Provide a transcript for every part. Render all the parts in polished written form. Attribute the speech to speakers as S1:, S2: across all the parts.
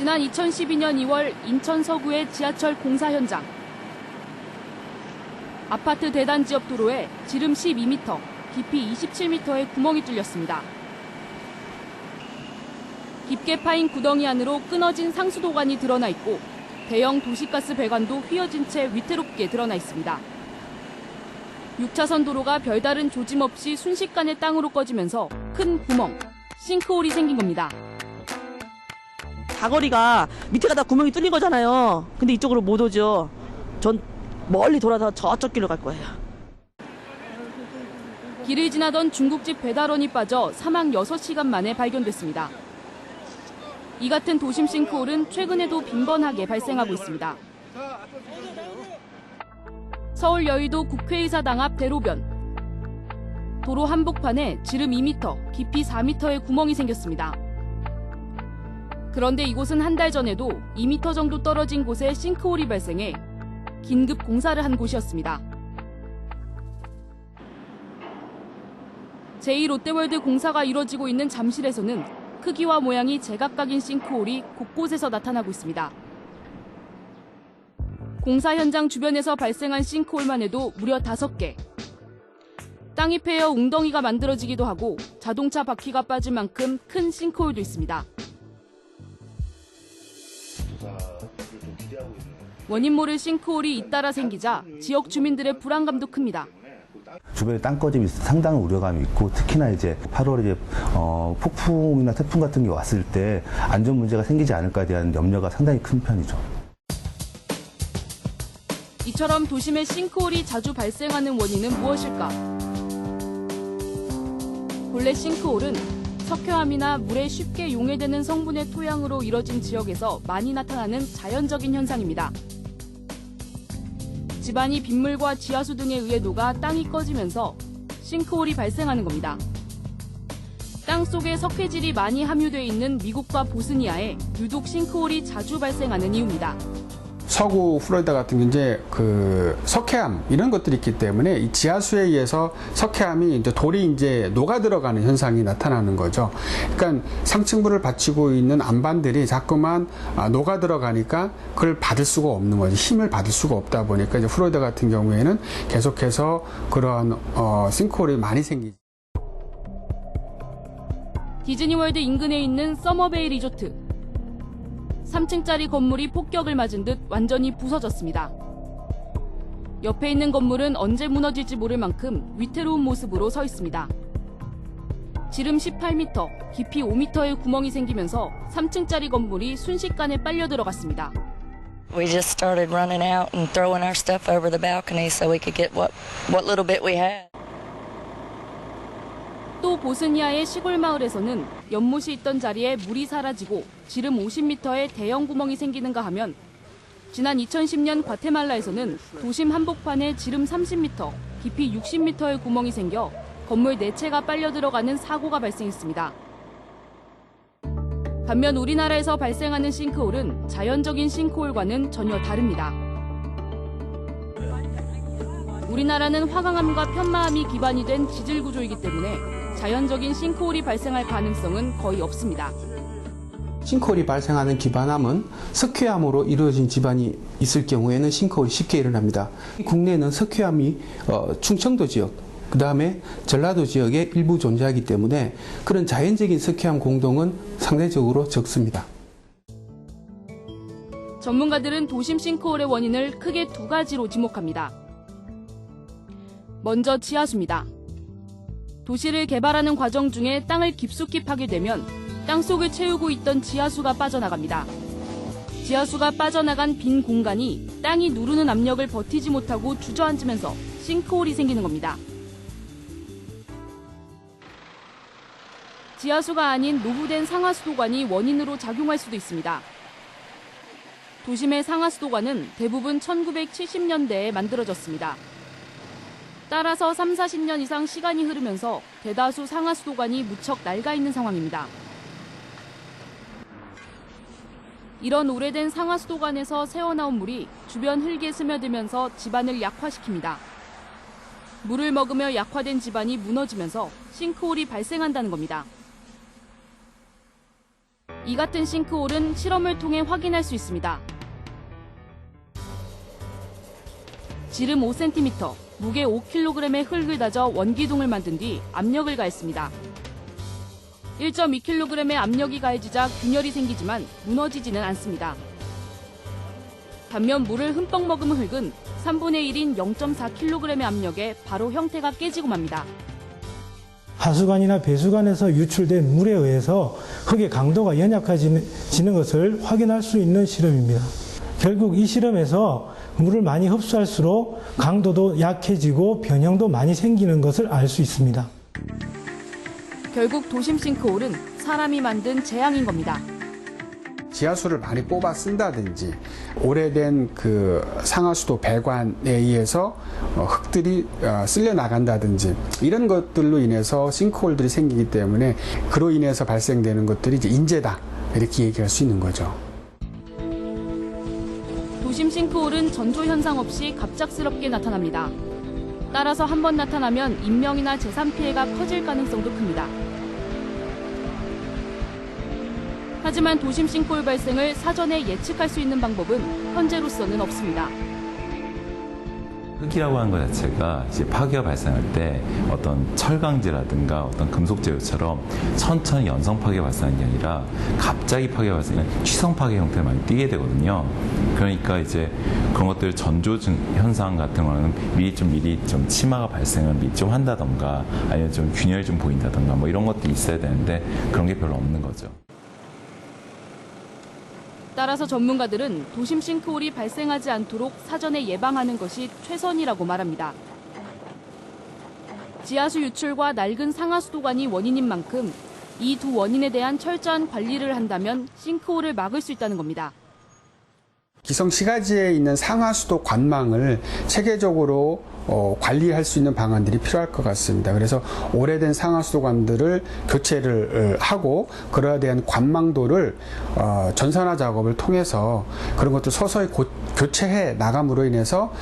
S1: 지난 2012년 2월 인천 서구의 지하철 공사 현장. 아파트 대단지 옆 도로에 지름 12m, 깊이 27m의 구멍이 뚫렸습니다. 깊게 파인 구덩이 안으로 끊어진 상수도관이 드러나 있고 대형 도시가스 배관도 휘어진 채 위태롭게 드러나 있습니다. 6차선 도로가 별다른 조짐 없이 순식간에 땅으로 꺼지면서 큰 구멍, 싱크홀이 생긴 겁니다.
S2: 사거리가 밑에가 다 구멍이 뚫린 거잖아요. 근데 이쪽으로 못 오죠. 전 멀리 돌아서 저쪽 길로 갈 거예요.
S1: 길을 지나던 중국집 배달원이 빠져 사망 6시간 만에 발견됐습니다. 이 같은 도심 싱크홀은 최근에도 빈번하게 발생하고 있습니다. 서울 여의도 국회의사당 앞 대로변. 도로 한복판에 지름 2m, 깊이 4m의 구멍이 생겼습니다. 그런데 이곳은 한 달 전에도 2m 정도 떨어진 곳에 싱크홀이 발생해 긴급 공사를 한 곳이었습니다. 제2롯데월드 공사가 이뤄지고 있는 잠실에서는 크기와 모양이 제각각인 싱크홀이 곳곳에서 나타나고 있습니다. 공사 현장 주변에서 발생한 싱크홀만 해도 무려 5개. 땅이 패여 웅덩이가 만들어지기도 하고 자동차 바퀴가 빠질 만큼 큰 싱크홀도 있습니다. 원인 모를 싱크홀이 잇따라 생기자 지역 주민들의 불안감도 큽니다.
S3: 주변에 땅 꺼짐이 상당한 우려감이 있고 특히나 이제 8월에 폭풍이나 태풍 같은 게 왔을 때 안전 문제가 생기지 않을까에 대한 염려가 상당히 큰 편이죠.
S1: 이처럼 도심에 싱크홀이 자주 발생하는 원인은 무엇일까? 본래 싱크홀은 석회암이나 물에 쉽게 용해되는 성분의 토양으로 이뤄진 지역에서 많이 나타나는 자연적인 현상입니다. 집안이 빗물과 지하수 등에 의해 녹아 땅이 꺼지면서 싱크홀이 발생하는 겁니다. 땅 속에 석회질이 많이 함유되어 있는 미국과 보스니아에 유독 싱크홀이 자주 발생하는 이유입니다.
S4: 서구 플로리다 같은 게 이제 그 석회암 이런 것들이 있기 때문에 이 지하수에 의해서 석회암이 이제 돌이 이제 녹아 들어가는 현상이 나타나는 거죠. 그러니까 상층부를 받치고 있는 안반들이 자꾸만 녹아 들어가니까 그걸 받을 수가 없는 거죠. 힘을 받을 수가 없다 보니까 이제 플로리다 같은 경우에는 계속해서 그러한 싱크홀이 많이 생기죠.
S1: 디즈니월드 인근에 있는 서머베이 리조트. 3층짜리 건물이 폭격을 맞은 듯 완전히 부서졌습니다. 옆에 있는 건물은 언제 무너질지 모를 만큼 위태로운 모습으로 서 있습니다. 지름 18m, 깊이 5m의 구멍이 생기면서 3층짜리 건물이 순식간에 빨려 들어갔습니다.
S5: We just started running out and throwing our stuff over the balcony so we could get what little bit we had.
S1: 또 보스니아의 시골 마을에서는 연못이 있던 자리에 물이 사라지고 지름 50m의 대형 구멍이 생기는가 하면 지난 2010년 과테말라에서는 도심 한복판에 지름 30m, 깊이 60m의 구멍이 생겨 건물 4채가 빨려 들어가는 사고가 발생했습니다. 반면 우리나라에서 발생하는 싱크홀은 자연적인 싱크홀과는 전혀 다릅니다. 우리나라는 화강암과 편마암이 기반이 된 지질 구조이기 때문에 자연적인 싱크홀이 발생할 가능성은 거의 없습니다.
S6: 싱크홀이 발생하는 기반암은 석회암으로 이루어진 집안이 있을 경우에는 싱크홀이 쉽게 일어납니다. 국내에는 석회암이 충청도 지역, 그 다음에 전라도 지역에 일부 존재하기 때문에 그런 자연적인 석회암 공동은 상대적으로 적습니다.
S1: 전문가들은 도심 싱크홀의 원인을 크게 2가지로 지목합니다. 먼저 지하수입니다. 도시를 개발하는 과정 중에 땅을 깊숙이 파게 되면 땅속을 채우고 있던 지하수가 빠져나갑니다. 지하수가 빠져나간 빈 공간이 땅이 누르는 압력을 버티지 못하고 주저앉으면서 싱크홀이 생기는 겁니다. 지하수가 아닌 노후된 상하수도관이 원인으로 작용할 수도 있습니다. 도심의 상하수도관은 대부분 1970년대에 만들어졌습니다. 따라서 30-40년 이상 시간이 흐르면서 대다수 상하수도관이 무척 낡아있는 상황입니다. 이런 오래된 상하수도관에서 새어나온 물이 주변 흙에 스며들면서 집안을 약화시킵니다. 물을 먹으며 약화된 집안이 무너지면서 싱크홀이 발생한다는 겁니다. 이 같은 싱크홀은 실험을 통해 확인할 수 있습니다. 지름 5cm, 무게 5kg의 흙을 다져 원기둥을 만든 뒤 압력을 가했습니다. 1.2kg의 압력이 가해지자 균열이 생기지만 무너지지는 않습니다. 반면 물을 흠뻑 머금은 흙은 3분의 1인 0.4kg의 압력에 바로 형태가 깨지고 맙니다.
S7: 하수관이나 배수관에서 유출된 물에 의해서 흙의 강도가 연약해지는 것을 확인할 수 있는 실험입니다. 결국 이 실험에서 물을 많이 흡수할수록 강도도 약해지고 변형도 많이 생기는 것을 알 수 있습니다.
S1: 결국 도심 싱크홀은 사람이 만든 재앙인 겁니다.
S4: 지하수를 많이 뽑아 쓴다든지 오래된 그 상하수도 배관에 의해서 흙들이 쓸려 나간다든지 이런 것들로 인해서 싱크홀들이 생기기 때문에 그로 인해서 발생되는 것들이 이제 인재다 이렇게 얘기할 수 있는 거죠.
S1: 도심 싱크홀은 전조 현상 없이 갑작스럽게 나타납니다. 따라서 한번 나타나면 인명이나 재산 피해가 커질 가능성도 큽니다. 하지만 도심 싱크홀 발생을 사전에 예측할 수 있는 방법은 현재로서는 없습니다.
S8: 흙이라고 하는 것 자체가 이제 파괴가 발생할 때 어떤 철강제라든가 어떤 금속 재료처럼 천천히 연성 파괴가 발생하는 게 아니라 갑자기 파괴가 발생하는 취성 파괴 형태를 많이 띠게 되거든요. 그러니까 이제 그런 것들 전조 현상 같은 거는 미리 좀 치마가 발생을 미리 좀 한다던가 아니면 좀 균열이 좀 보인다던가 뭐 이런 것들이 있어야 되는데 그런 게 별로 없는 거죠.
S1: 따라서 전문가들은 도심 싱크홀이 발생하지 않도록 사전에 예방하는 것이 최선이라고 말합니다. 지하수 유출과 낡은 상하수도관이 원인인 만큼 이 두 원인에 대한 철저한 관리를 한다면 싱크홀을 막을 수 있다는 겁니다.
S4: 기성시가지에 있는 상하수도 관망을 체계적으로 관리할 수 있는 방안들이 필요할 것 같습니다. 그래서 오래된 상하수도관들을 교체를 하고 그러에 대한 관망도를 전산화 작업을 통해서 그런 것들 서서히 교체해 나감으로 인해서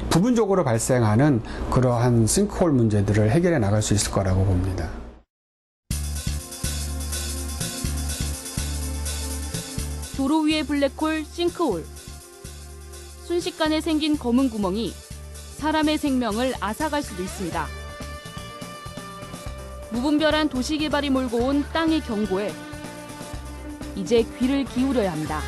S4: 부분적으로 발생하는 그러한 싱크홀 문제들을 해결해 나갈 수 있을 거라고 봅니다.
S1: 도로 위의 블랙홀, 싱크홀. 순식간에 생긴 검은 구멍이 사람의 생명을 앗아갈 수도 있습니다. 무분별한 도시 개발이 몰고 온 땅의 경고에 이제 귀를 기울여야 합니다.